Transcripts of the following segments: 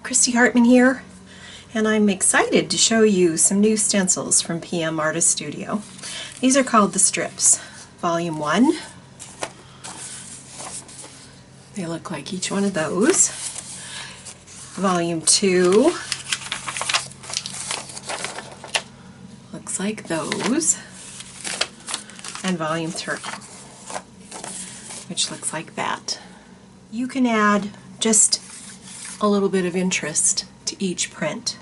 Christy Hartman here, and I'm excited to show you some new stencils from pmartiststudio. These are called the Strips. Volume 1. They look like each one of those. Volume 2 looks like those. And Volume 3, which looks like that. You can add just a little bit of interest to each print.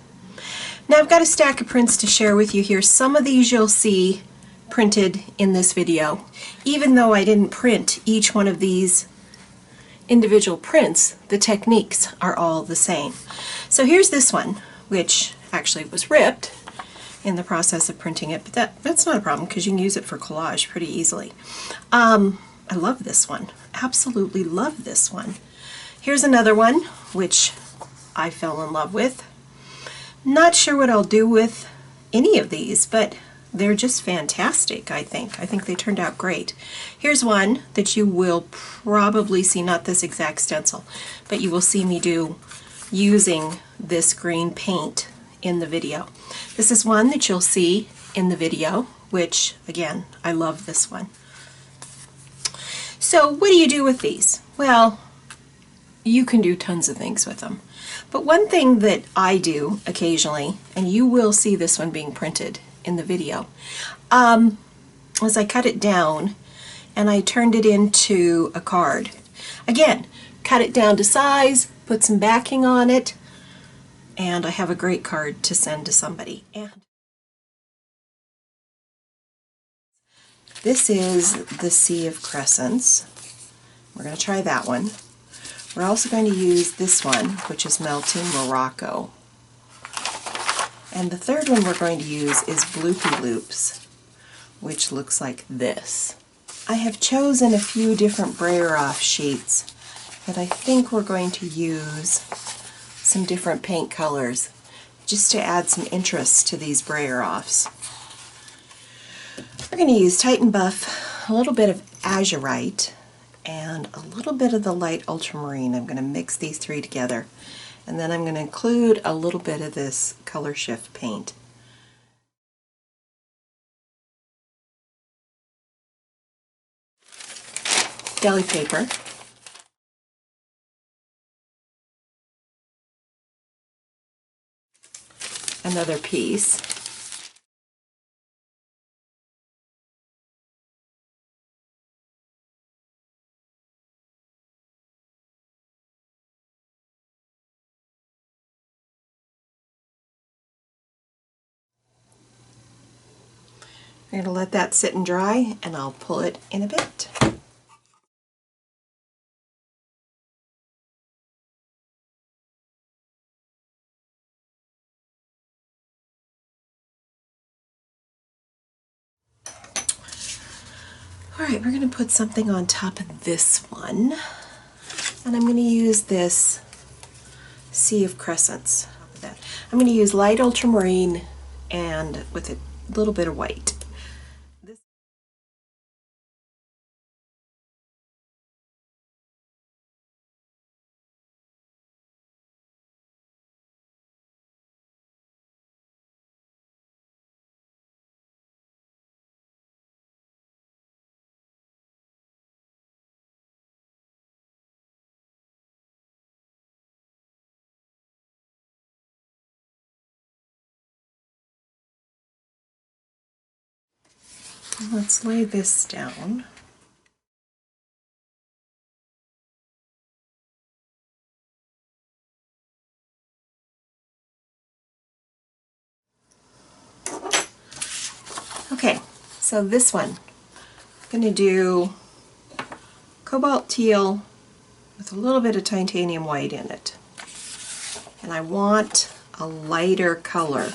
Now I've got a stack of prints to share with you here. Some of these you'll see printed in this video. Even though I didn't print each one of these individual prints, the techniques are all the same. So here's this one, which actually was ripped in the process of printing it, but that's not a problem because you can use it for collage pretty easily. I love this one. Absolutely love this one. Here's another one, which I fell in love with. Not sure what I'll do with any of these, but they're just fantastic, I think. I think they turned out great. Here's one that you will probably see, not this exact stencil, but you will see me do using this green paint in the video. This is one that you'll see in the video, which, again, I love this one. So what do you do with these? Well, you can do tons of things with them. But one thing that I do occasionally, and you will see this one being printed in the video, was I cut it down and I turned it into a card. Again, cut it down to size, put some backing on it, and I have a great card to send to somebody. And this is the Sea of Crescents. We're going to try that one. We're also going to use this one, which is Melting Morocco. And the third one we're going to use is Bloopy Loops, which looks like this. I have chosen a few different brayer off sheets, but I think we're going to use some different paint colors just to add some interest to these brayer offs. We're going to use Titan Buff, a little bit of Azurite, and a little bit of the light ultramarine. I'm going to mix these three together, and then I'm going to include a little bit of this Color Shift paint. Deli paper. Another piece. I'm going to let that sit and dry, and I'll pull it in a bit. Alright, we're going to put something on top of this one, and I'm going to use this Sea of Crescents. I'm going to use light ultramarine and with a little bit of white. Let's lay this down. Okay, so this one, I'm going to do cobalt teal with a little bit of titanium white in it. And I want a lighter color.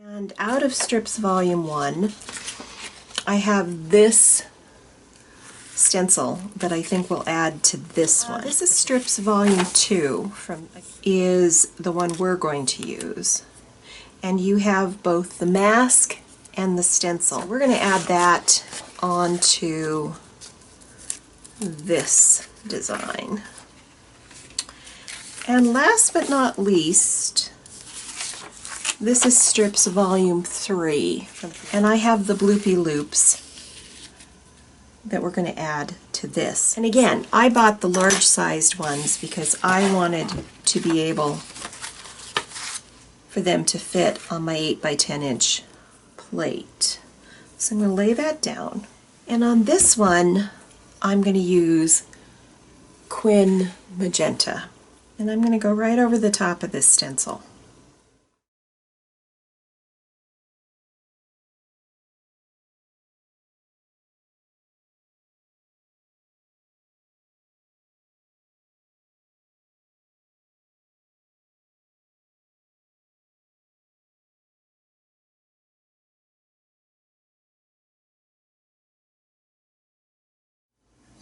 And out of Strips Volume 1, I have this stencil that I think will add to this one. This is Strips Volume 2, is the one we're going to use. And you have both the mask and the stencil. So we're going to add that onto this design. And last but not least, this is Strips Volume 3, and I have the bloopy loops that we're going to add to this. And again, I bought the large sized ones because I wanted to be able for them to fit on my 8 by 10 inch plate. So I'm going to lay that down. And on this one, I'm going to use Quin Magenta. And I'm going to go right over the top of this stencil.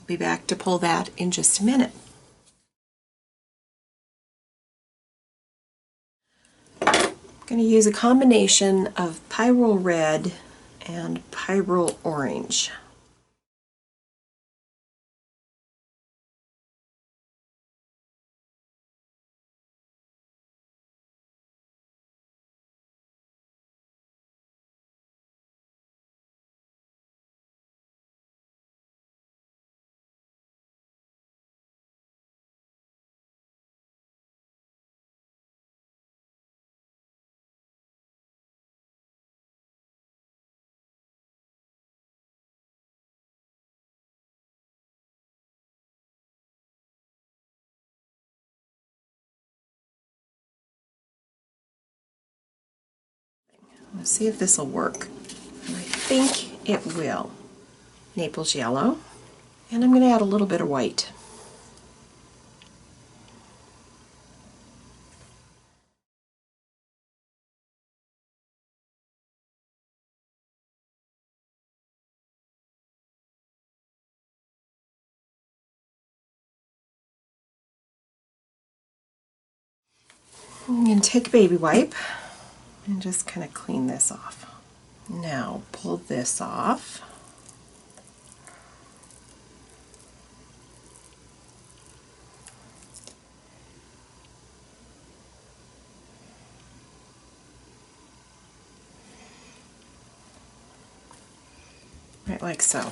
Be back to pull that in just a minute. I'm going to use a combination of Pyrrole Red and Pyrrole Orange. Let's see if this will work. And I think it will. Naples yellow, and I'm going to add a little bit of white. I'm going to take a baby wipe and just kind of clean this off. Now pull this off. Right like so.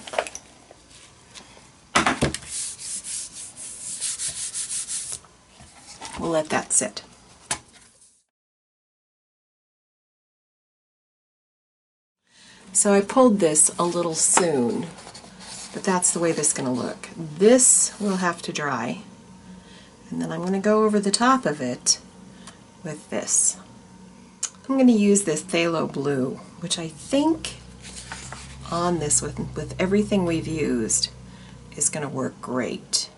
We'll let that sit. So I pulled this a little soon, but that's the way this is going to look. This will have to dry, and then I'm going to go over the top of it with this. I'm going to use this phthalo blue, which I think on this with everything we've used is going to work great.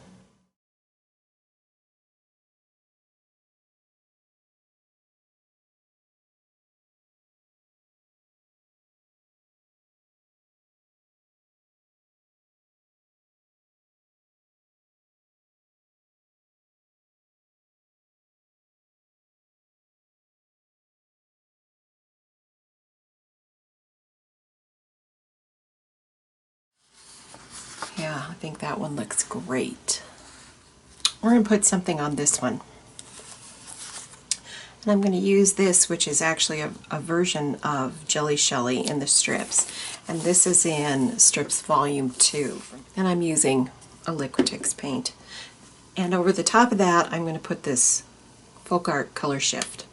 Yeah, I think that one looks great. We're going to put something on this one. And I'm going to use this, which is actually a version of Jelly Shelly in the strips. And this is in Strips Volume 2. And I'm using a Liquitex paint. And over the top of that, I'm going to put this Folk Art Color Shift.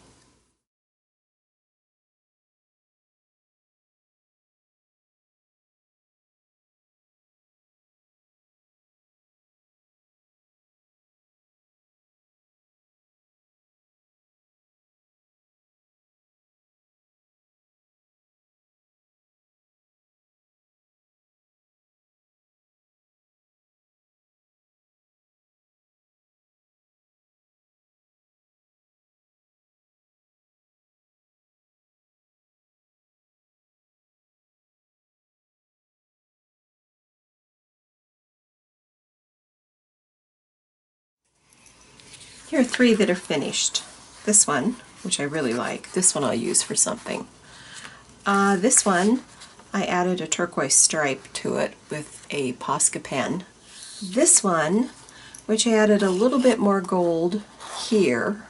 Here are 3 that are finished. This one, which I really like, this one I'll use for something. This one, I added a turquoise stripe to it with a Posca pen. This one, which I added a little bit more gold here,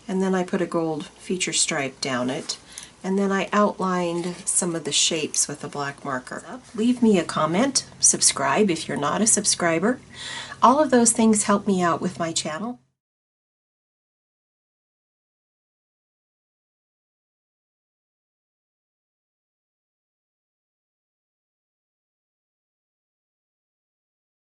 and then I put a gold feature stripe down it, and then I outlined some of the shapes with a black marker. Leave me a comment, subscribe if you're not a subscriber. All of those things help me out with my channel.